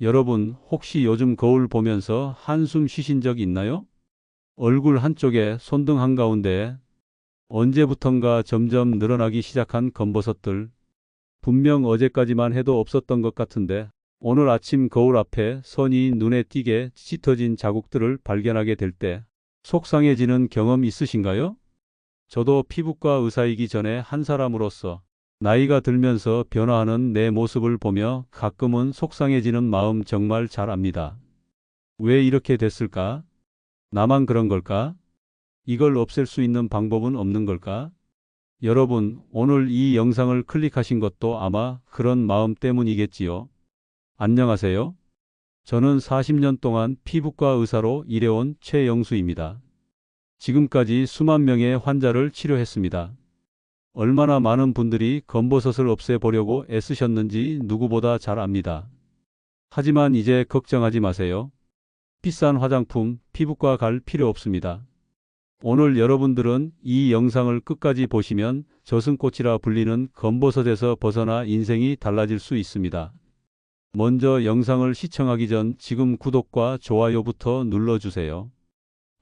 여러분, 혹시 요즘 거울 보면서 한숨 쉬신 적 있나요? 얼굴 한쪽에 손등 한가운데 언제부턴가 점점 늘어나기 시작한 검버섯들. 분명 어제까지만 해도 없었던 것 같은데 오늘 아침 거울 앞에 선이 눈에 띄게 짙어진 자국들을 발견하게 될 때 속상해지는 경험 있으신가요? 저도 피부과 의사이기 전에 한 사람으로서 나이가 들면서 변화하는 내 모습을 보며 가끔은 속상해지는 마음 정말 잘 압니다. 왜 이렇게 됐을까? 나만 그런 걸까? 이걸 없앨 수 있는 방법은 없는 걸까? 여러분, 오늘 이 영상을 클릭하신 것도 아마 그런 마음 때문이겠지요. 안녕하세요. 저는 40년 동안 피부과 의사로 일해온 최영수입니다. 지금까지 수만 명의 환자를 치료했습니다. 얼마나 많은 분들이 검버섯을 없애보려고 애쓰셨는지 누구보다 잘 압니다. 하지만 이제 걱정하지 마세요. 비싼 화장품, 피부과 갈 필요 없습니다. 오늘 여러분들은 이 영상을 끝까지 보시면 저승꽃이라 불리는 검버섯에서 벗어나 인생이 달라질 수 있습니다. 먼저 영상을 시청하기 전 지금 구독과 좋아요부터 눌러주세요.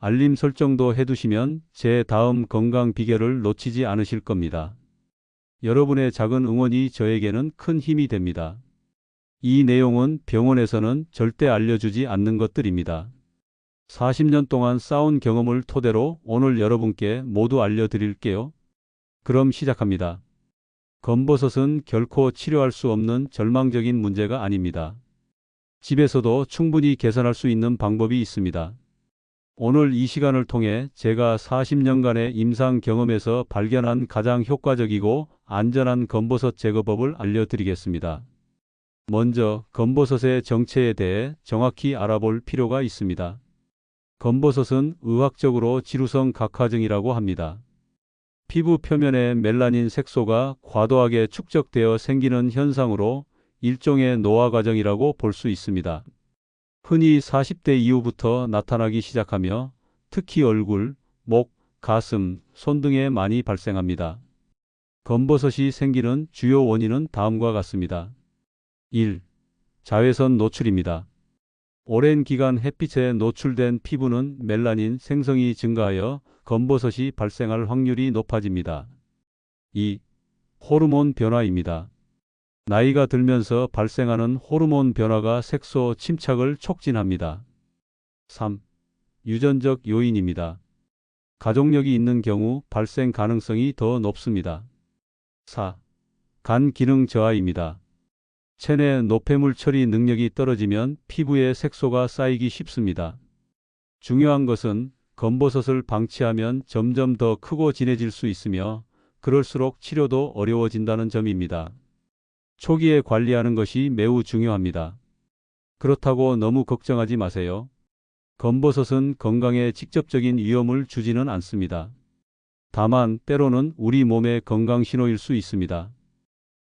알림 설정도 해두시면 제 다음 건강 비결을 놓치지 않으실 겁니다. 여러분의 작은 응원이 저에게는 큰 힘이 됩니다. 이 내용은 병원에서는 절대 알려주지 않는 것들입니다. 40년 동안 쌓은 경험을 토대로 오늘 여러분께 모두 알려드릴게요. 그럼 시작합니다. 검버섯은 결코 치료할 수 없는 절망적인 문제가 아닙니다. 집에서도 충분히 개선할 수 있는 방법이 있습니다. 오늘 이 시간을 통해 제가 40년간의 임상 경험에서 발견한 가장 효과적이고 안전한 검버섯 제거법을 알려드리겠습니다. 먼저 검버섯의 정체에 대해 정확히 알아볼 필요가 있습니다. 검버섯은 의학적으로 지루성 각화증이라고 합니다. 피부 표면에 멜라닌 색소가 과도하게 축적되어 생기는 현상으로 일종의 노화 과정이라고 볼 수 있습니다. 흔히 40대 이후부터 나타나기 시작하며 특히 얼굴, 목, 가슴, 손 등에 많이 발생합니다. 검버섯이 생기는 주요 원인은 다음과 같습니다. 1. 자외선 노출입니다. 오랜 기간 햇빛에 노출된 피부는 멜라닌 생성이 증가하여 검버섯이 발생할 확률이 높아집니다. 2. 호르몬 변화입니다. 나이가 들면서 발생하는 호르몬 변화가 색소 침착을 촉진합니다. 3. 유전적 요인입니다. 가족력이 있는 경우 발생 가능성이 더 높습니다. 4. 간 기능 저하입니다. 체내 노폐물 처리 능력이 떨어지면 피부에 색소가 쌓이기 쉽습니다. 중요한 것은 검버섯을 방치하면 점점 더 크고 진해질 수 있으며 그럴수록 치료도 어려워진다는 점입니다. 초기에 관리하는 것이 매우 중요합니다. 그렇다고 너무 걱정하지 마세요. 검버섯은 건강에 직접적인 위험을 주지는 않습니다. 다만 때로는 우리 몸의 건강 신호일 수 있습니다.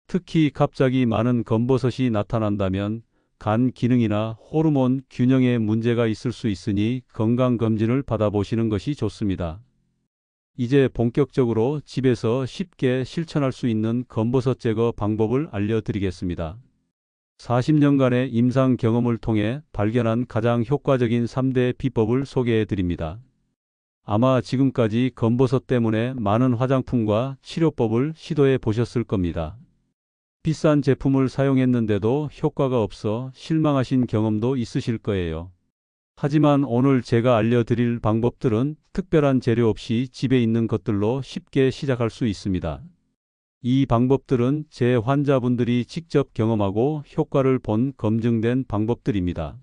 특히 갑자기 많은 검버섯이 나타난다면 간 기능이나 호르몬 균형에 문제가 있을 수 있으니 건강검진을 받아보시는 것이 좋습니다. 이제 본격적으로 집에서 쉽게 실천할 수 있는 검버섯 제거 방법을 알려드리겠습니다. 40년간의 임상 경험을 통해 발견한 가장 효과적인 3대 비법을 소개해드립니다. 아마 지금까지 검버섯 때문에 많은 화장품과 치료법을 시도해 보셨을 겁니다. 비싼 제품을 사용했는데도 효과가 없어 실망하신 경험도 있으실 거예요. 하지만 오늘 제가 알려드릴 방법들은 특별한 재료 없이 집에 있는 것들로 쉽게 시작할 수 있습니다. 이 방법들은 제 환자분들이 직접 경험하고 효과를 본 검증된 방법들입니다.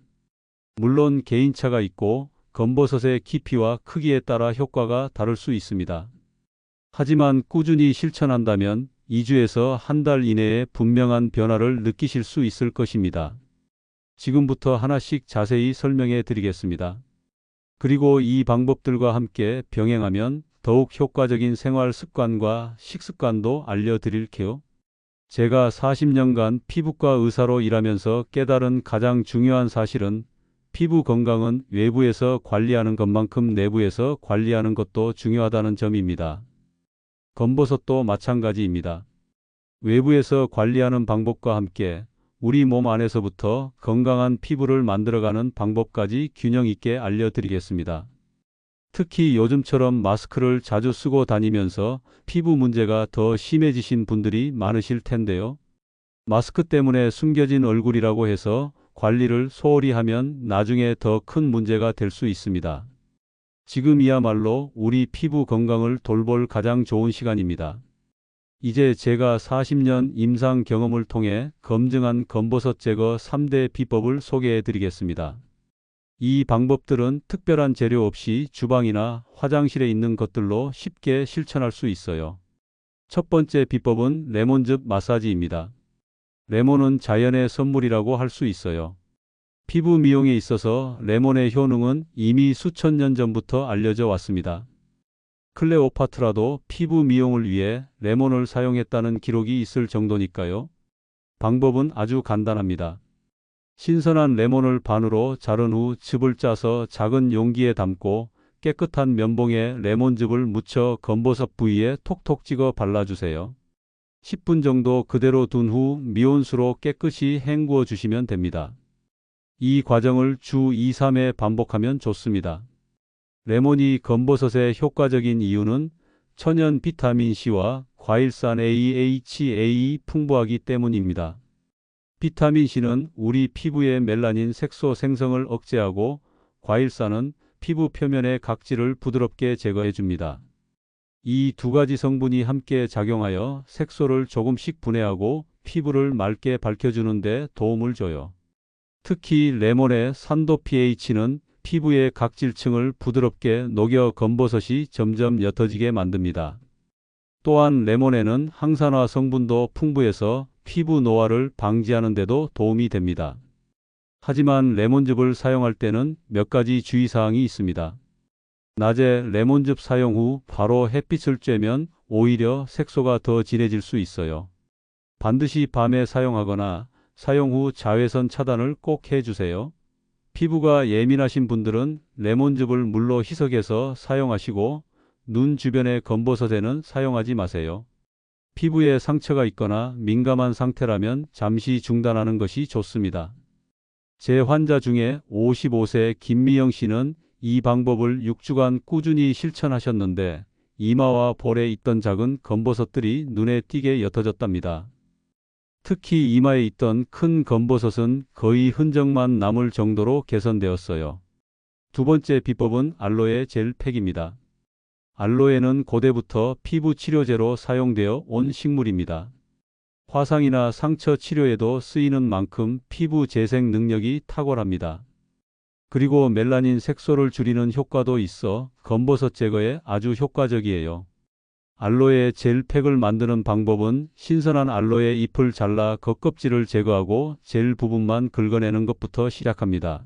물론 개인차가 있고 검버섯의 깊이와 크기에 따라 효과가 다를 수 있습니다. 하지만 꾸준히 실천한다면 2주에서 한 달 이내에 분명한 변화를 느끼실 수 있을 것입니다. 지금부터 하나씩 자세히 설명해 드리겠습니다. 그리고 이 방법들과 함께 병행하면 더욱 효과적인 생활 습관과 식습관도 알려드릴게요. 제가 40년간 피부과 의사로 일하면서 깨달은 가장 중요한 사실은 피부 건강은 외부에서 관리하는 것만큼 내부에서 관리하는 것도 중요하다는 점입니다. 검버섯도 마찬가지입니다. 외부에서 관리하는 방법과 함께 우리 몸 안에서부터 건강한 피부를 만들어가는 방법까지 균형 있게 알려드리겠습니다. 특히 요즘처럼 마스크를 자주 쓰고 다니면서 피부 문제가 더 심해지신 분들이 많으실 텐데요. 마스크 때문에 숨겨진 얼굴이라고 해서 관리를 소홀히 하면 나중에 더 큰 문제가 될 수 있습니다. 지금이야말로 우리 피부 건강을 돌볼 가장 좋은 시간입니다. 이제 제가 40년 임상 경험을 통해 검증한 검버섯 제거 3대 비법을 소개해 드리겠습니다. 이 방법들은 특별한 재료 없이 주방이나 화장실에 있는 것들로 쉽게 실천할 수 있어요. 첫 번째 비법은 레몬즙 마사지입니다. 레몬은 자연의 선물이라고 할 수 있어요. 피부 미용에 있어서 레몬의 효능은 이미 수천 년 전부터 알려져 왔습니다. 클레오파트라도 피부 미용을 위해 레몬을 사용했다는 기록이 있을 정도니까요. 방법은 아주 간단합니다. 신선한 레몬을 반으로 자른 후 즙을 짜서 작은 용기에 담고 깨끗한 면봉에 레몬즙을 묻혀 검버섯 부위에 톡톡 찍어 발라주세요. 10분 정도 그대로 둔 후 미온수로 깨끗이 헹구어 주시면 됩니다. 이 과정을 주 2, 3회 반복하면 좋습니다. 레몬이 검버섯에 효과적인 이유는 천연 비타민C와 과일산 AHA에 풍부하기 때문입니다. 비타민C는 우리 피부의 멜라닌 색소 생성을 억제하고 과일산은 피부 표면의 각질을 부드럽게 제거해 줍니다. 이 두 가지 성분이 함께 작용하여 색소를 조금씩 분해하고 피부를 맑게 밝혀주는 데 도움을 줘요. 특히 레몬의 산도 pH는 피부의 각질층을 부드럽게 녹여 검버섯이 점점 옅어지게 만듭니다. 또한 레몬에는 항산화 성분도 풍부해서 피부 노화를 방지하는 데도 도움이 됩니다. 하지만 레몬즙을 사용할 때는 몇 가지 주의사항이 있습니다. 낮에 레몬즙 사용 후 바로 햇빛을 쬐면 오히려 색소가 더 진해질 수 있어요. 반드시 밤에 사용하거나 사용 후 자외선 차단을 꼭 해주세요. 피부가 예민하신 분들은 레몬즙을 물로 희석해서 사용하시고 눈 주변의 검버섯에는 사용하지 마세요. 피부에 상처가 있거나 민감한 상태라면 잠시 중단하는 것이 좋습니다. 제 환자 중에 55세 김미영 씨는 이 방법을 6주간 꾸준히 실천하셨는데 이마와 볼에 있던 작은 검버섯들이 눈에 띄게 옅어졌답니다. 특히 이마에 있던 큰 검버섯은 거의 흔적만 남을 정도로 개선되었어요. 두 번째 비법은 알로에 젤 팩입니다. 알로에는 고대부터 피부 치료제로 사용되어 온 식물입니다. 화상이나 상처 치료에도 쓰이는 만큼 피부 재생 능력이 탁월합니다. 그리고 멜라닌 색소를 줄이는 효과도 있어 검버섯 제거에 아주 효과적이에요. 알로에 젤 팩을 만드는 방법은 신선한 알로에 잎을 잘라 겉껍질을 제거하고 젤 부분만 긁어내는 것부터 시작합니다.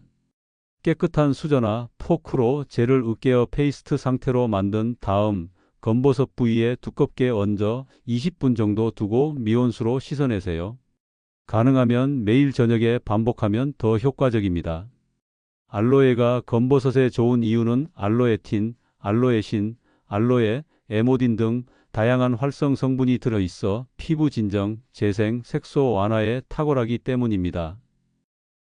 깨끗한 수저나 포크로 젤을 으깨어 페이스트 상태로 만든 다음 검버섯 부위에 두껍게 얹어 20분 정도 두고 미온수로 씻어내세요. 가능하면 매일 저녁에 반복하면 더 효과적입니다. 알로에가 검버섯에 좋은 이유는 알로에틴, 알로에신, 알로에, 에모딘 등 다양한 활성 성분이 들어있어 피부 진정, 재생, 색소 완화에 탁월하기 때문입니다.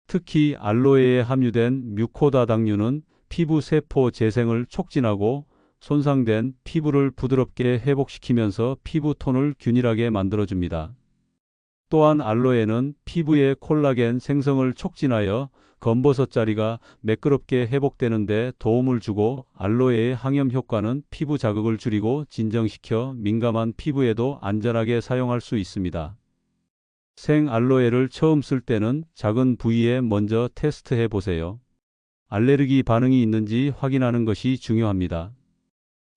특히 알로에에 함유된 뮤코다당류는 피부 세포 재생을 촉진하고 손상된 피부를 부드럽게 회복시키면서 피부 톤을 균일하게 만들어줍니다. 또한 알로에는 피부의 콜라겐 생성을 촉진하여 검버섯 자리가 매끄럽게 회복되는 데 도움을 주고 알로에의 항염 효과는 피부 자극을 줄이고 진정시켜 민감한 피부에도 안전하게 사용할 수 있습니다. 생 알로에를 처음 쓸 때는 작은 부위에 먼저 테스트해 보세요. 알레르기 반응이 있는지 확인하는 것이 중요합니다.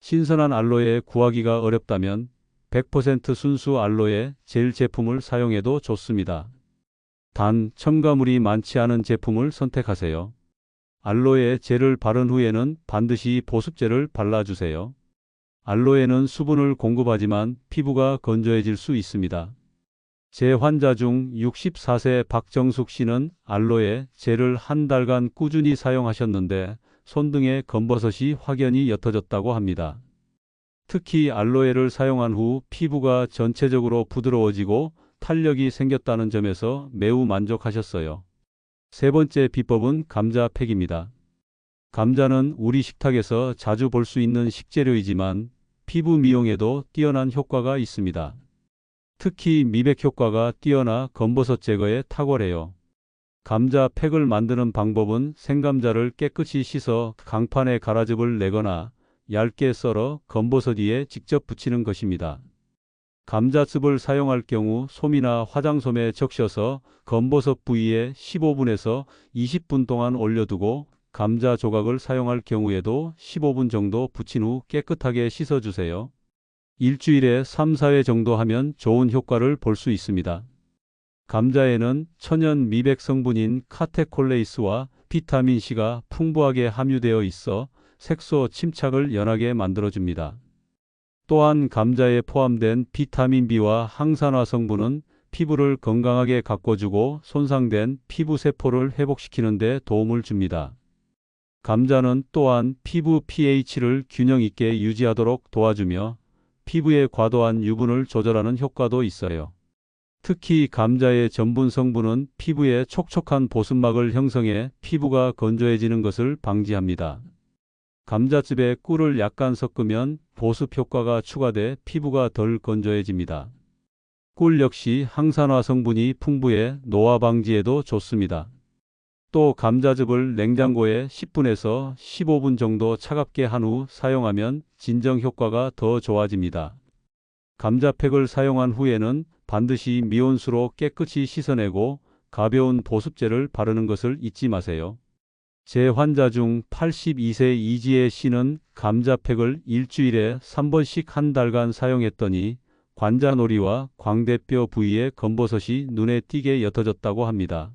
신선한 알로에 구하기가 어렵다면 100% 순수 알로에 젤 제품을 사용해도 좋습니다. 단, 첨가물이 많지 않은 제품을 선택하세요. 알로에 젤을 바른 후에는 반드시 보습제를 발라주세요. 알로에는 수분을 공급하지만 피부가 건조해질 수 있습니다. 제 환자 중 64세 박정숙 씨는 알로에 젤을 한 달간 꾸준히 사용하셨는데 손등에 검버섯이 확연히 옅어졌다고 합니다. 특히 알로에를 사용한 후 피부가 전체적으로 부드러워지고 탄력이 생겼다는 점에서 매우 만족하셨어요. 세 번째 비법은 감자팩입니다. 감자는 우리 식탁에서 자주 볼 수 있는 식재료이지만 피부 미용에도 뛰어난 효과가 있습니다. 특히 미백 효과가 뛰어나 검버섯 제거에 탁월해요. 감자 팩을 만드는 방법은 생감자를 깨끗이 씻어 강판에 가라즙을 내거나 얇게 썰어 검버섯 위에 직접 붙이는 것입니다. 감자즙을 사용할 경우 솜이나 화장솜에 적셔서 검버섯 부위에 15분에서 20분 동안 올려두고 감자 조각을 사용할 경우에도 15분 정도 붙인 후 깨끗하게 씻어주세요. 일주일에 3, 4회 정도 하면 좋은 효과를 볼 수 있습니다. 감자에는 천연 미백 성분인 카테콜레이스와 비타민C가 풍부하게 함유되어 있어 색소 침착을 연하게 만들어줍니다. 또한 감자에 포함된 비타민 B와 항산화 성분은 피부를 건강하게 가꿔주고 손상된 피부 세포를 회복시키는 데 도움을 줍니다. 감자는 또한 피부 pH를 균형 있게 유지하도록 도와주며 피부의 과도한 유분을 조절하는 효과도 있어요. 특히 감자의 전분 성분은 피부에 촉촉한 보습막을 형성해 피부가 건조해지는 것을 방지합니다. 감자즙에 꿀을 약간 섞으면 보습 효과가 추가돼 피부가 덜 건조해집니다. 꿀 역시 항산화 성분이 풍부해 노화 방지에도 좋습니다. 또 감자즙을 냉장고에 10분에서 15분 정도 차갑게 한 후 사용하면 진정 효과가 더 좋아집니다. 감자팩을 사용한 후에는 반드시 미온수로 깨끗이 씻어내고 가벼운 보습제를 바르는 것을 잊지 마세요. 제 환자 중 82세 이지혜 씨는 감자팩을 일주일에 3번씩 한 달간 사용했더니 관자놀이와 광대뼈 부위에 검버섯이 눈에 띄게 옅어졌다고 합니다.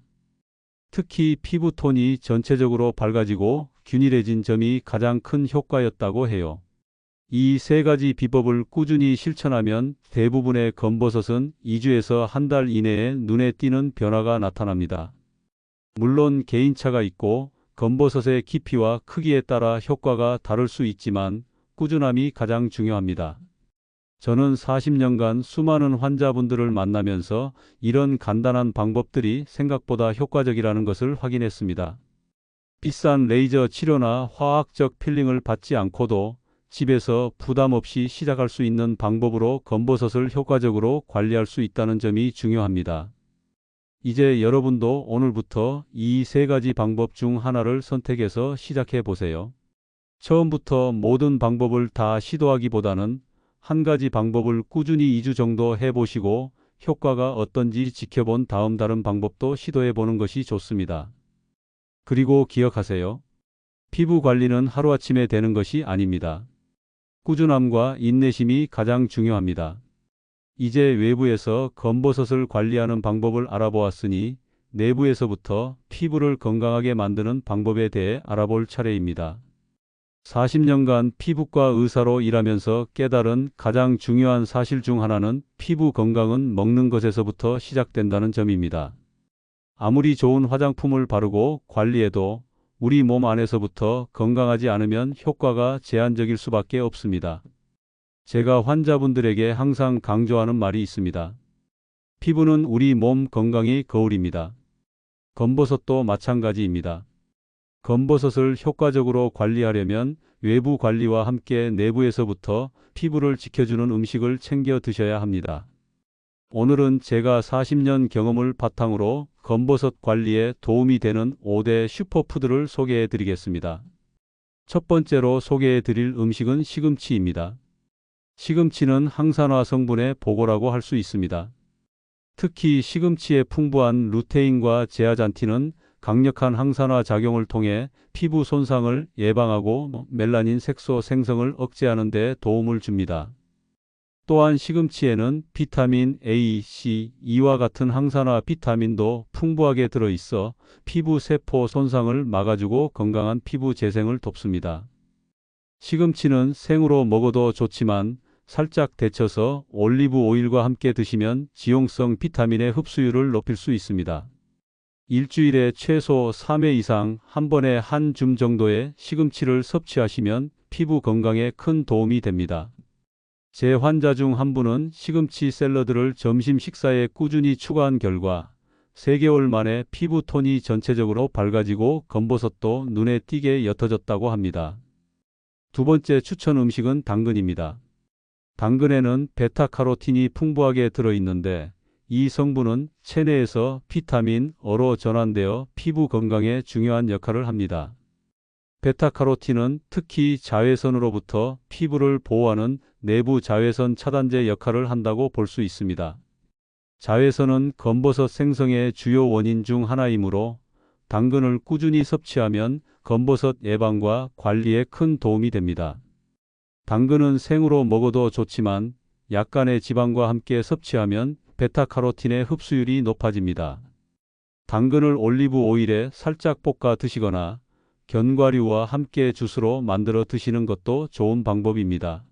특히 피부톤이 전체적으로 밝아지고 균일해진 점이 가장 큰 효과였다고 해요. 이 세 가지 비법을 꾸준히 실천하면 대부분의 검버섯은 2주에서 한 달 이내에 눈에 띄는 변화가 나타납니다. 물론 개인차가 있고 검버섯의 깊이와 크기에 따라 효과가 다를 수 있지만 꾸준함이 가장 중요합니다. 저는 40년간 수많은 환자분들을 만나면서 이런 간단한 방법들이 생각보다 효과적이라는 것을 확인했습니다. 비싼 레이저 치료나 화학적 필링을 받지 않고도 집에서 부담 없이 시작할 수 있는 방법으로 검버섯을 효과적으로 관리할 수 있다는 점이 중요합니다. 이제 여러분도 오늘부터 이 세 가지 방법 중 하나를 선택해서 시작해 보세요. 처음부터 모든 방법을 다 시도하기보다는 한 가지 방법을 꾸준히 2주 정도 해보시고 효과가 어떤지 지켜본 다음 다른 방법도 시도해 보는 것이 좋습니다. 그리고 기억하세요. 피부 관리는 하루아침에 되는 것이 아닙니다. 꾸준함과 인내심이 가장 중요합니다. 이제 외부에서 검버섯을 관리하는 방법을 알아보았으니 내부에서부터 피부를 건강하게 만드는 방법에 대해 알아볼 차례입니다. 40년간 피부과 의사로 일하면서 깨달은 가장 중요한 사실 중 하나는 피부 건강은 먹는 것에서부터 시작된다는 점입니다. 아무리 좋은 화장품을 바르고 관리해도 우리 몸 안에서부터 건강하지 않으면 효과가 제한적일 수밖에 없습니다. 제가 환자분들에게 항상 강조하는 말이 있습니다. 피부는 우리 몸 건강의 거울입니다. 검버섯도 마찬가지입니다. 검버섯을 효과적으로 관리하려면 외부 관리와 함께 내부에서부터 피부를 지켜주는 음식을 챙겨 드셔야 합니다. 오늘은 제가 40년 경험을 바탕으로 검버섯 관리에 도움이 되는 5대 슈퍼푸드를 소개해 드리겠습니다. 첫 번째로 소개해 드릴 음식은 시금치입니다. 시금치는 항산화 성분의 보고라고 할 수 있습니다. 특히 시금치의 풍부한 루테인과 제아잔틴은 강력한 항산화 작용을 통해 피부 손상을 예방하고 멜라닌 색소 생성을 억제하는 데 도움을 줍니다. 또한 시금치에는 비타민 A, C, E와 같은 항산화 비타민도 풍부하게 들어있어 피부 세포 손상을 막아주고 건강한 피부 재생을 돕습니다. 시금치는 생으로 먹어도 좋지만 살짝 데쳐서 올리브 오일과 함께 드시면 지용성 비타민의 흡수율을 높일 수 있습니다. 일주일에 최소 3회 이상 한 번에 한 줌 정도의 시금치를 섭취하시면 피부 건강에 큰 도움이 됩니다. 제 환자 중 한 분은 시금치 샐러드를 점심 식사에 꾸준히 추가한 결과 3개월 만에 피부 톤이 전체적으로 밝아지고 검버섯도 눈에 띄게 옅어졌다고 합니다. 두 번째 추천 음식은 당근입니다. 당근에는 베타카로틴이 풍부하게 들어있는데 이 성분은 체내에서 비타민 어로 전환되어 피부 건강에 중요한 역할을 합니다. 베타카로틴은 특히 자외선으로부터 피부를 보호하는 내부 자외선 차단제 역할을 한다고 볼 수 있습니다. 자외선은 검버섯 생성의 주요 원인 중 하나이므로 당근을 꾸준히 섭취하면 검버섯 예방과 관리에 큰 도움이 됩니다. 당근은 생으로 먹어도 좋지만 약간의 지방과 함께 섭취하면 베타카로틴의 흡수율이 높아집니다. 당근을 올리브 오일에 살짝 볶아 드시거나 견과류와 함께 주스로 만들어 드시는 것도 좋은 방법입니다.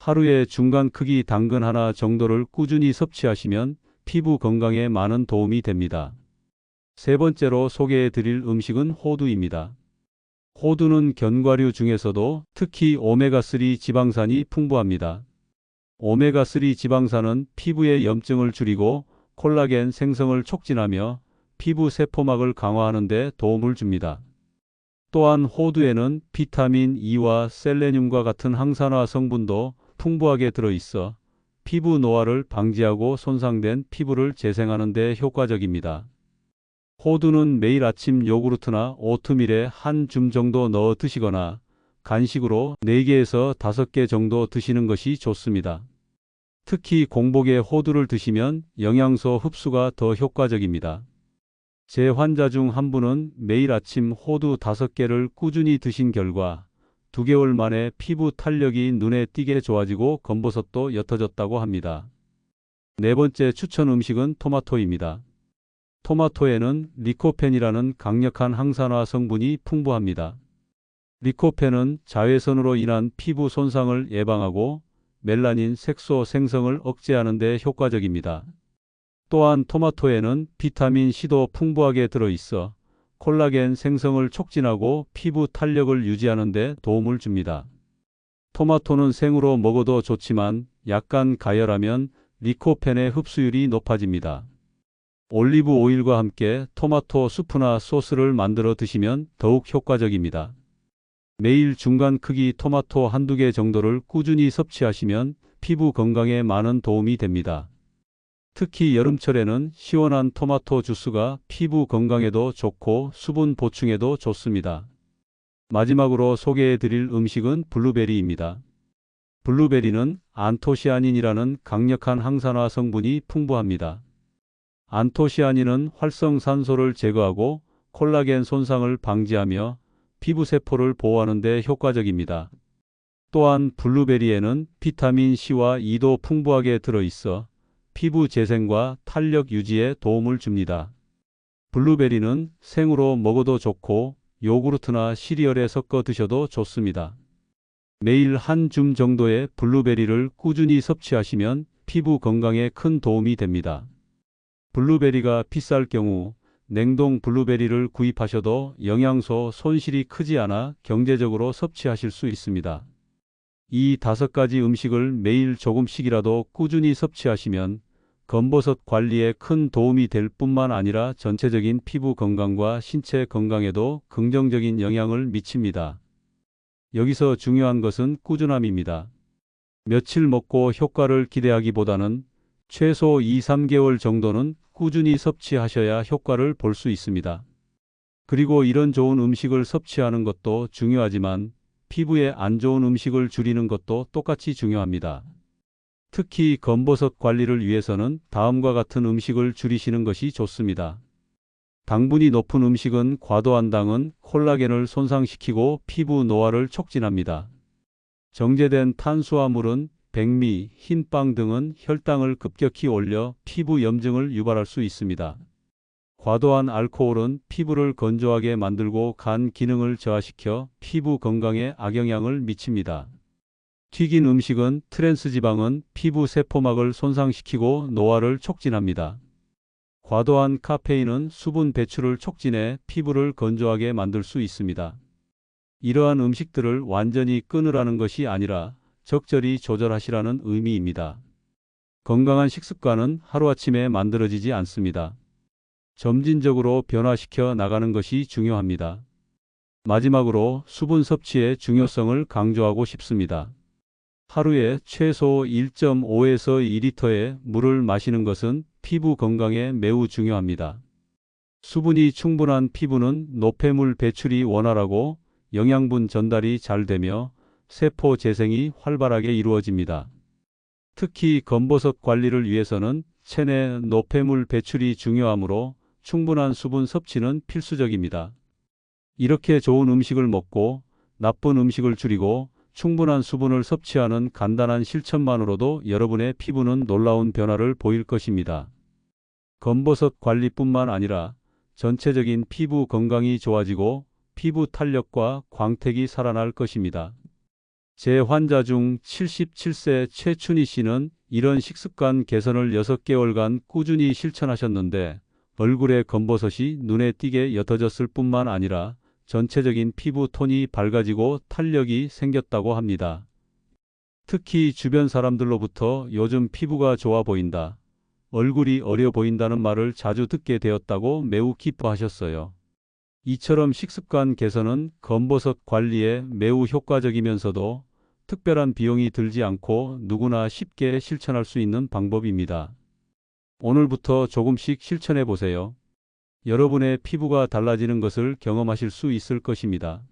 하루에 중간 크기 당근 하나 정도를 꾸준히 섭취하시면 피부 건강에 많은 도움이 됩니다. 세 번째로 소개해 드릴 음식은 호두입니다. 호두는 견과류 중에서도 특히 오메가3 지방산이 풍부합니다. 오메가3 지방산은 피부의 염증을 줄이고 콜라겐 생성을 촉진하며 피부 세포막을 강화하는 데 도움을 줍니다. 또한 호두에는 비타민 E와 셀레늄과 같은 항산화 성분도 풍부하게 들어있어 피부 노화를 방지하고 손상된 피부를 재생하는 데 효과적입니다. 호두는 매일 아침 요구르트나 오트밀에 한 줌 정도 넣어 드시거나 간식으로 4개에서 5개 정도 드시는 것이 좋습니다. 특히 공복에 호두를 드시면 영양소 흡수가 더 효과적입니다. 제 환자 중 한 분은 매일 아침 호두 5개를 꾸준히 드신 결과 2개월 만에 피부 탄력이 눈에 띄게 좋아지고 검버섯도 옅어졌다고 합니다. 네 번째 추천 음식은 토마토입니다. 토마토에는 리코펜이라는 강력한 항산화 성분이 풍부합니다. 리코펜은 자외선으로 인한 피부 손상을 예방하고 멜라닌 색소 생성을 억제하는 데 효과적입니다. 또한 토마토에는 비타민 C도 풍부하게 들어있어 콜라겐 생성을 촉진하고 피부 탄력을 유지하는 데 도움을 줍니다. 토마토는 생으로 먹어도 좋지만 약간 가열하면 리코펜의 흡수율이 높아집니다. 올리브 오일과 함께 토마토 수프나 소스를 만들어 드시면 더욱 효과적입니다. 매일 중간 크기 토마토 한두 개 정도를 꾸준히 섭취하시면 피부 건강에 많은 도움이 됩니다. 특히 여름철에는 시원한 토마토 주스가 피부 건강에도 좋고 수분 보충에도 좋습니다. 마지막으로 소개해 드릴 음식은 블루베리입니다. 블루베리는 안토시아닌이라는 강력한 항산화 성분이 풍부합니다. 안토시아닌은 활성산소를 제거하고 콜라겐 손상을 방지하며 피부세포를 보호하는 데 효과적입니다. 또한 블루베리에는 비타민 C와 E도 풍부하게 들어있어 피부 재생과 탄력 유지에 도움을 줍니다. 블루베리는 생으로 먹어도 좋고 요구르트나 시리얼에 섞어 드셔도 좋습니다. 매일 한 줌 정도의 블루베리를 꾸준히 섭취하시면 피부 건강에 큰 도움이 됩니다. 블루베리가 비쌀 경우 냉동 블루베리를 구입하셔도 영양소 손실이 크지 않아 경제적으로 섭취하실 수 있습니다. 이 5가지 음식을 매일 조금씩이라도 꾸준히 섭취하시면 검버섯 관리에 큰 도움이 될 뿐만 아니라 전체적인 피부 건강과 신체 건강에도 긍정적인 영향을 미칩니다. 여기서 중요한 것은 꾸준함입니다. 며칠 먹고 효과를 기대하기보다는 최소 2-3개월 정도는 꾸준히 섭취하셔야 효과를 볼 수 있습니다. 그리고 이런 좋은 음식을 섭취하는 것도 중요하지만 피부에 안 좋은 음식을 줄이는 것도 똑같이 중요합니다. 특히 검버섯 관리를 위해서는 다음과 같은 음식을 줄이시는 것이 좋습니다. 당분이 높은 음식은 과도한 당은 콜라겐을 손상시키고 피부 노화를 촉진합니다. 정제된 탄수화물은 백미, 흰빵 등은 혈당을 급격히 올려 피부 염증을 유발할 수 있습니다. 과도한 알코올은 피부를 건조하게 만들고 간 기능을 저하시켜 피부 건강에 악영향을 미칩니다. 튀긴 음식은 트랜스지방은 피부 세포막을 손상시키고 노화를 촉진합니다. 과도한 카페인은 수분 배출을 촉진해 피부를 건조하게 만들 수 있습니다. 이러한 음식들을 완전히 끊으라는 것이 아니라 적절히 조절하시라는 의미입니다. 건강한 식습관은 하루아침에 만들어지지 않습니다. 점진적으로 변화시켜 나가는 것이 중요합니다. 마지막으로 수분 섭취의 중요성을 강조하고 싶습니다. 하루에 최소 1.5에서 2리터의 물을 마시는 것은 피부 건강에 매우 중요합니다. 수분이 충분한 피부는 노폐물 배출이 원활하고 영양분 전달이 잘 되며 세포 재생이 활발하게 이루어집니다. 특히 검버섯 관리를 위해서는 체내 노폐물 배출이 중요하므로 충분한 수분 섭취는 필수적입니다. 이렇게 좋은 음식을 먹고 나쁜 음식을 줄이고 충분한 수분을 섭취하는 간단한 실천만으로도 여러분의 피부는 놀라운 변화를 보일 것입니다. 검버섯 관리뿐만 아니라 전체적인 피부 건강이 좋아지고 피부 탄력과 광택이 살아날 것입니다. 제 환자 중 77세 최춘희 씨는 이런 식습관 개선을 6개월간 꾸준히 실천하셨는데 얼굴에 검버섯이 눈에 띄게 옅어졌을 뿐만 아니라 전체적인 피부 톤이 밝아지고 탄력이 생겼다고 합니다. 특히 주변 사람들로부터 요즘 피부가 좋아 보인다, 얼굴이 어려 보인다는 말을 자주 듣게 되었다고 매우 기뻐하셨어요. 이처럼 식습관 개선은 검버섯 관리에 매우 효과적이면서도 특별한 비용이 들지 않고 누구나 쉽게 실천할 수 있는 방법입니다. 오늘부터 조금씩 실천해 보세요. 여러분의 피부가 달라지는 것을 경험하실 수 있을 것입니다.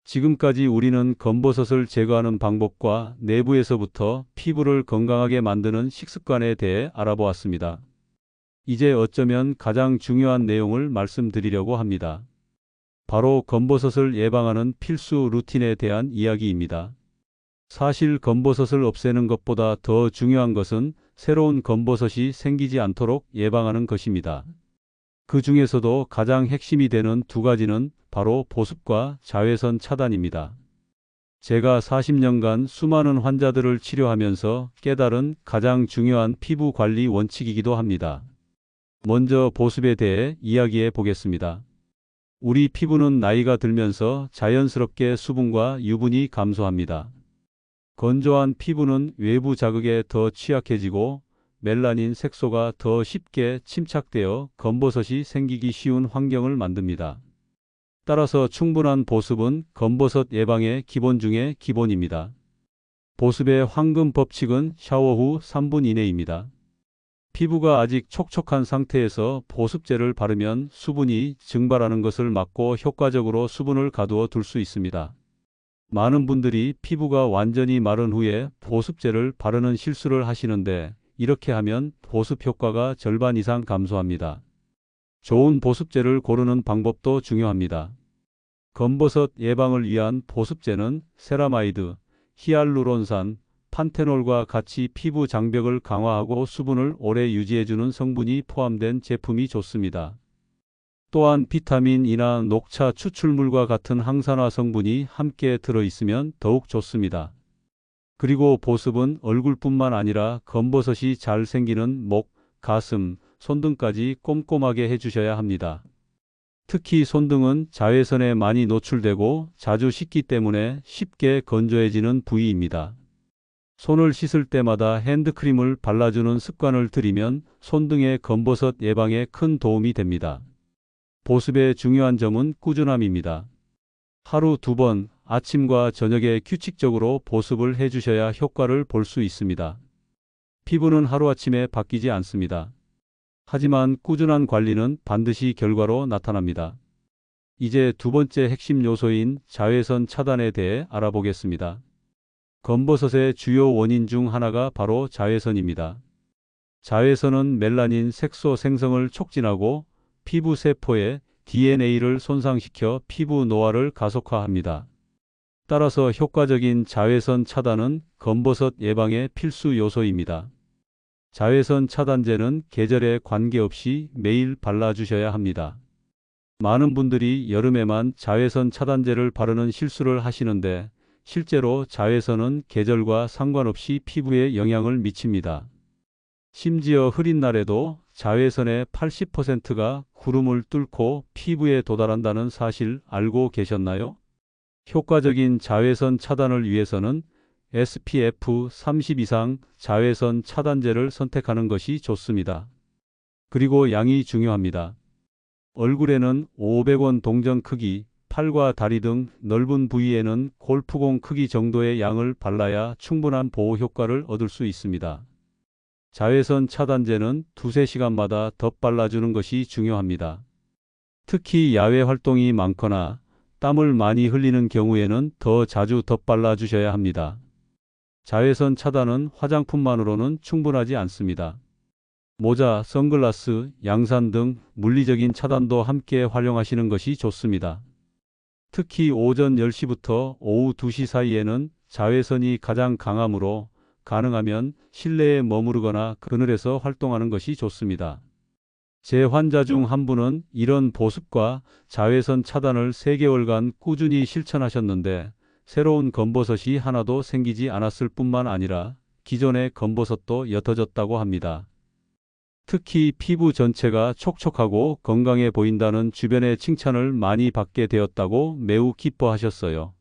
지금까지 우리는 검버섯을 제거하는 방법과 내부에서부터 피부를 건강하게 만드는 식습관에 대해 알아보았습니다. 이제 어쩌면 가장 중요한 내용을 말씀드리려고 합니다. 바로 검버섯을 예방하는 필수 루틴에 대한 이야기입니다. 사실 검버섯을 없애는 것보다 더 중요한 것은 새로운 검버섯이 생기지 않도록 예방하는 것입니다. 그 중에서도 가장 핵심이 되는 두 가지는 바로 보습과 자외선 차단입니다. 제가 40년간 수많은 환자들을 치료하면서 깨달은 가장 중요한 피부 관리 원칙이기도 합니다. 먼저 보습에 대해 이야기해 보겠습니다. 우리 피부는 나이가 들면서 자연스럽게 수분과 유분이 감소합니다. 건조한 피부는 외부 자극에 더 취약해지고 멜라닌 색소가 더 쉽게 침착되어 검버섯이 생기기 쉬운 환경을 만듭니다. 따라서 충분한 보습은 검버섯 예방의 기본 중의 기본입니다. 보습의 황금 법칙은 샤워 후 3분 이내입니다. 피부가 아직 촉촉한 상태에서 보습제를 바르면 수분이 증발하는 것을 막고 효과적으로 수분을 가두어 둘 수 있습니다. 많은 분들이 피부가 완전히 마른 후에 보습제를 바르는 실수를 하시는데 이렇게 하면 보습 효과가 절반 이상 감소합니다. 좋은 보습제를 고르는 방법도 중요합니다. 검버섯 예방을 위한 보습제는 세라마이드, 히알루론산, 판테놀과 같이 피부 장벽을 강화하고 수분을 오래 유지해주는 성분이 포함된 제품이 좋습니다. 또한 비타민이나 녹차 추출물과 같은 항산화 성분이 함께 들어있으면 더욱 좋습니다. 그리고 보습은 얼굴뿐만 아니라 검버섯이 잘 생기는 목, 가슴, 손등까지 꼼꼼하게 해주셔야 합니다. 특히 손등은 자외선에 많이 노출되고 자주 씻기 때문에 쉽게 건조해지는 부위입니다. 손을 씻을 때마다 핸드크림을 발라주는 습관을 들이면 손등의 검버섯 예방에 큰 도움이 됩니다. 보습의 중요한 점은 꾸준함입니다. 하루 2번 아침과 저녁에 규칙적으로 보습을 해주셔야 효과를 볼 수 있습니다. 피부는 하루아침에 바뀌지 않습니다. 하지만 꾸준한 관리는 반드시 결과로 나타납니다. 이제 두 번째 핵심 요소인 자외선 차단에 대해 알아보겠습니다. 검버섯의 주요 원인 중 하나가 바로 자외선입니다. 자외선은 멜라닌 색소 생성을 촉진하고 피부 세포의 DNA를 손상시켜 피부 노화를 가속화합니다. 따라서 효과적인 자외선 차단은 검버섯 예방의 필수 요소입니다. 자외선 차단제는 계절에 관계없이 매일 발라주셔야 합니다. 많은 분들이 여름에만 자외선 차단제를 바르는 실수를 하시는데 실제로 자외선은 계절과 상관없이 피부에 영향을 미칩니다. 심지어 흐린 날에도 자외선의 80%가 구름을 뚫고 피부에 도달한다는 사실 알고 계셨나요? 효과적인 자외선 차단을 위해서는 SPF 30 이상 자외선 차단제를 선택하는 것이 좋습니다. 그리고 양이 중요합니다. 얼굴에는 500원 동전 크기, 팔과 다리 등 넓은 부위에는 골프공 크기 정도의 양을 발라야 충분한 보호 효과를 얻을 수 있습니다. 자외선 차단제는 2~3시간마다 덧발라주는 것이 중요합니다. 특히 야외 활동이 많거나 땀을 많이 흘리는 경우에는 더 자주 덧발라 주셔야 합니다. 자외선 차단은 화장품만으로는 충분하지 않습니다. 모자, 선글라스, 양산 등 물리적인 차단도 함께 활용하시는 것이 좋습니다. 특히 오전 10시부터 오후 2시 사이에는 자외선이 가장 강하므로 가능하면 실내에 머무르거나 그늘에서 활동하는 것이 좋습니다. 제 환자 중 한 분은 이런 보습과 자외선 차단을 3개월간 꾸준히 실천하셨는데 새로운 검버섯이 하나도 생기지 않았을 뿐만 아니라 기존의 검버섯도 옅어졌다고 합니다. 특히 피부 전체가 촉촉하고 건강해 보인다는 주변의 칭찬을 많이 받게 되었다고 매우 기뻐하셨어요.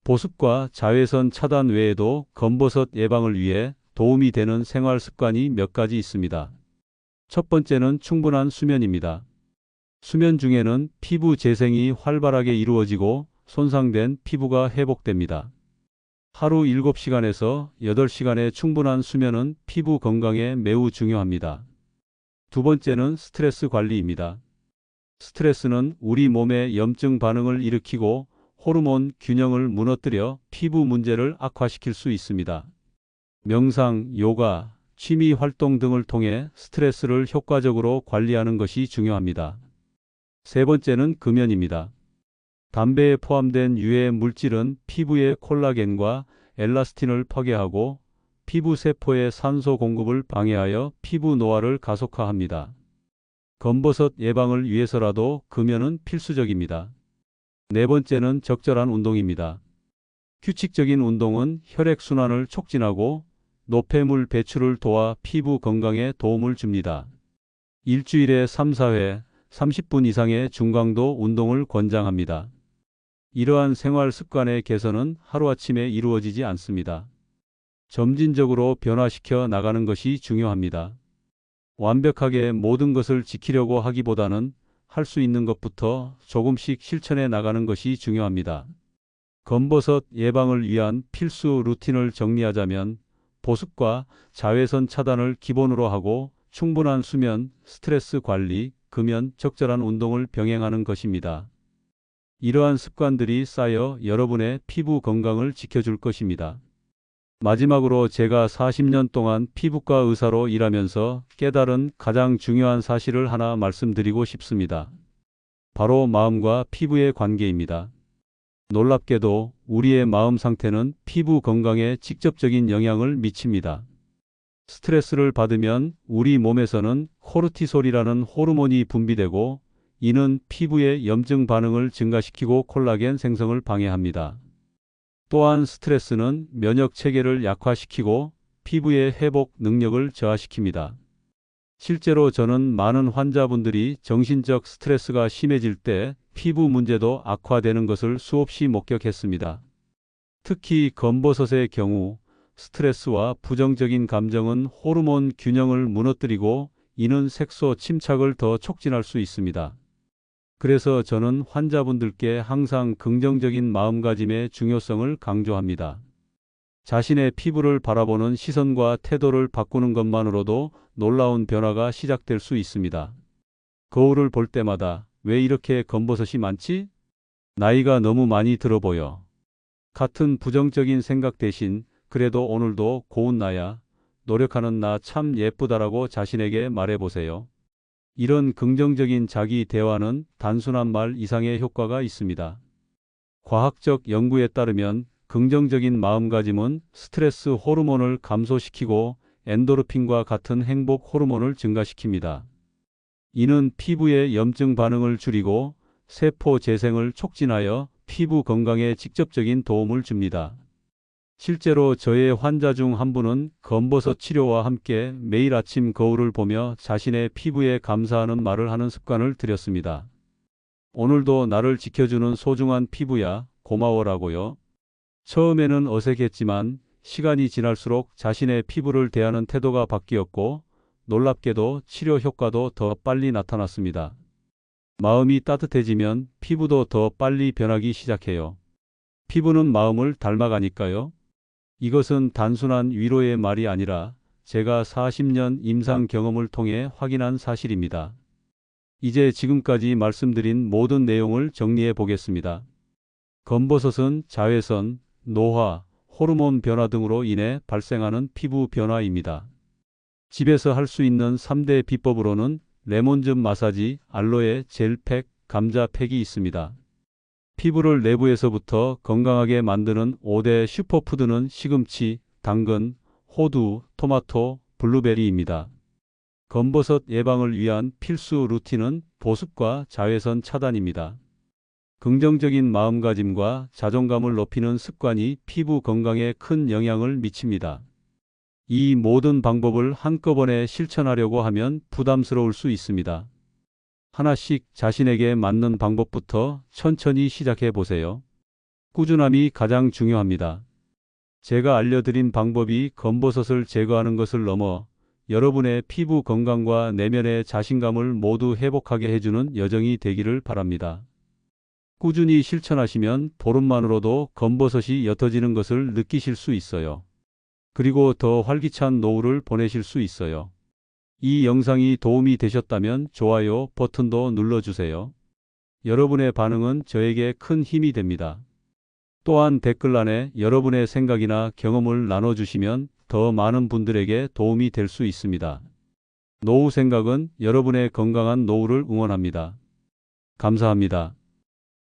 보습과 자외선 차단 외에도 검버섯 예방을 위해 도움이 되는 생활 습관이 몇 가지 있습니다. 첫 번째는 충분한 수면입니다. 수면 중에는 피부 재생이 활발하게 이루어지고 손상된 피부가 회복됩니다. 하루 7시간에서 8시간의 충분한 수면은 피부 건강에 매우 중요합니다. 두 번째는 스트레스 관리입니다. 스트레스는 우리 몸의 염증 반응을 일으키고 호르몬 균형을 무너뜨려 피부 문제를 악화시킬 수 있습니다. 명상, 요가, 취미 활동 등을 통해 스트레스를 효과적으로 관리하는 것이 중요합니다. 세 번째는 금연입니다. 담배에 포함된 유해 물질은 피부의 콜라겐과 엘라스틴을 파괴하고 피부 세포의 산소 공급을 방해하여 피부 노화를 가속화합니다. 검버섯 예방을 위해서라도 금연은 필수적입니다. 네 번째는 적절한 운동입니다. 규칙적인 운동은 혈액순환을 촉진하고 노폐물 배출을 도와 피부 건강에 도움을 줍니다. 일주일에 3~4회, 30분 이상의 중강도 운동을 권장합니다. 이러한 생활 습관의 개선은 하루아침에 이루어지지 않습니다. 점진적으로 변화시켜 나가는 것이 중요합니다. 완벽하게 모든 것을 지키려고 하기보다는 할 수 있는 것부터 조금씩 실천해 나가는 것이 중요합니다. 검버섯 예방을 위한 필수 루틴을 정리하자면 보습과 자외선 차단을 기본으로 하고 충분한 수면, 스트레스 관리, 금연, 적절한 운동을 병행하는 것입니다. 이러한 습관들이 쌓여 여러분의 피부 건강을 지켜줄 것입니다. 마지막으로 제가 40년 동안 피부과 의사로 일하면서 깨달은 가장 중요한 사실을 하나 말씀드리고 싶습니다. 바로 마음과 피부의 관계입니다. 놀랍게도 우리의 마음 상태는 피부 건강에 직접적인 영향을 미칩니다. 스트레스를 받으면 우리 몸에서는 코르티솔이라는 호르몬이 분비되고 이는 피부의 염증 반응을 증가시키고 콜라겐 생성을 방해합니다. 또한 스트레스는 면역 체계를 약화시키고 피부의 회복 능력을 저하시킵니다. 실제로 저는 많은 환자분들이 정신적 스트레스가 심해질 때 피부 문제도 악화되는 것을 수없이 목격했습니다. 특히 검버섯의 경우 스트레스와 부정적인 감정은 호르몬 균형을 무너뜨리고 이는 색소 침착을 더 촉진할 수 있습니다. 그래서 저는 환자분들께 항상 긍정적인 마음가짐의 중요성을 강조합니다. 자신의 피부를 바라보는 시선과 태도를 바꾸는 것만으로도 놀라운 변화가 시작될 수 있습니다. 거울을 볼 때마다 왜 이렇게 검버섯이 많지? 나이가 너무 많이 들어 보여. 같은 부정적인 생각 대신 그래도 오늘도 고운 나야, 노력하는 나 참 예쁘다라고 자신에게 말해보세요. 이런 긍정적인 자기 대화는 단순한 말 이상의 효과가 있습니다. 과학적 연구에 따르면 긍정적인 마음가짐은 스트레스 호르몬을 감소시키고 엔도르핀과 같은 행복 호르몬을 증가시킵니다. 이는 피부의 염증 반응을 줄이고 세포 재생을 촉진하여 피부 건강에 직접적인 도움을 줍니다. 실제로 저의 환자 중 한 분은 검버섯 치료와 함께 매일 아침 거울을 보며 자신의 피부에 감사하는 말을 하는 습관을 들였습니다. 오늘도 나를 지켜주는 소중한 피부야, 고마워라고요. 처음에는 어색했지만 시간이 지날수록 자신의 피부를 대하는 태도가 바뀌었고 놀랍게도 치료 효과도 더 빨리 나타났습니다. 마음이 따뜻해지면 피부도 더 빨리 변하기 시작해요. 피부는 마음을 닮아가니까요. 이것은 단순한 위로의 말이 아니라 제가 40년 임상 경험을 통해 확인한 사실입니다. 이제 지금까지 말씀드린 모든 내용을 정리해 보겠습니다. 검버섯은 자외선, 노화, 호르몬 변화 등으로 인해 발생하는 피부 변화입니다. 집에서 할 수 있는 3대 비법으로는 레몬즙 마사지, 알로에 젤팩, 감자팩이 있습니다. 피부를 내부에서부터 건강하게 만드는 5대 슈퍼푸드는 시금치, 당근, 호두, 토마토, 블루베리입니다. 검버섯 예방을 위한 필수 루틴은 보습과 자외선 차단입니다. 긍정적인 마음가짐과 자존감을 높이는 습관이 피부 건강에 큰 영향을 미칩니다. 이 모든 방법을 한꺼번에 실천하려고 하면 부담스러울 수 있습니다. 하나씩 자신에게 맞는 방법부터 천천히 시작해 보세요. 꾸준함이 가장 중요합니다. 제가 알려드린 방법이 검버섯을 제거하는 것을 넘어 여러분의 피부 건강과 내면의 자신감을 모두 회복하게 해주는 여정이 되기를 바랍니다. 꾸준히 실천하시면 보름만으로도 검버섯이 옅어지는 것을 느끼실 수 있어요. 그리고 더 활기찬 노후를 보내실 수 있어요. 이 영상이 도움이 되셨다면 좋아요 버튼도 눌러주세요. 여러분의 반응은 저에게 큰 힘이 됩니다. 또한 댓글란에 여러분의 생각이나 경험을 나눠주시면 더 많은 분들에게 도움이 될 수 있습니다. 노후 생각은 여러분의 건강한 노후를 응원합니다. 감사합니다.